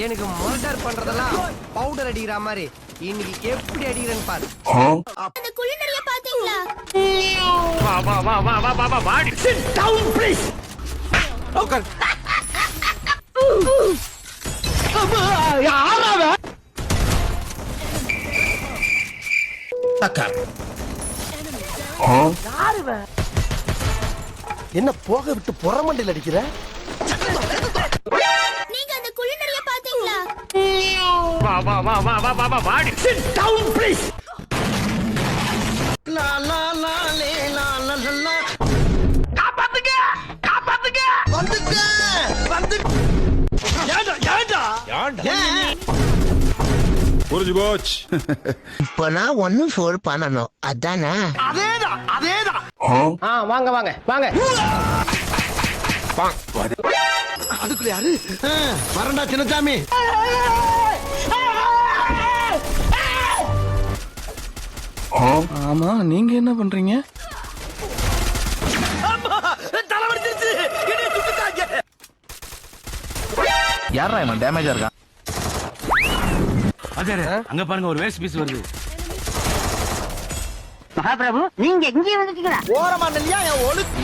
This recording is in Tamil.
எனக்கு மர்டர் பண்றதெல்லாம் பவுடர் அடிக்கிற மாதிரி இன்னைக்கு எப்படி அடிக்கிறேன்னு பாரு. அந்த குழி நிறைய பாத்தீங்களா? வா வா வா வா வா வா வா வாடி. Sit down please. உட்கார். யாராவ? அக்கா யாருவ? என்ன போக விட்டு புறமண்டையில் அடிக்கிற? நீங்க அந்த குழி நிறைய பாத்தீங்களா? வா வா வா வா வா வா வா வாடி. Sit down please. லா லா லா லே லா லா லா. காப்பாத்துங்க காப்பாத்துங்க. வந்துங்க. வந்து. ஏண்டா? புரிஞ்சு போச்சு. இப்ப நான் ஒன்னு ஃபோர் பண்ணணும் அதானே? அதேதான். வாங்க வாங்க வாங்க. அதுக்குள்ள யாரு? வரண்டா சின்னசாமி. ஆமா நீங்க என்ன பண்றீங்க? தலைவலிச்சிருச்சு. என்னைய சுட்டுட்டாங்க. யாரா இவன் டேமேஜா இருக்கான்? அதே அங்க பாருங்க ஒரு வேஸ்ட் பீஸ் வருது. மகாபிரபு நீங்க எங்கே வந்துட்டீங்களா? ஓரமா இல்லையா என் ஒழுக்க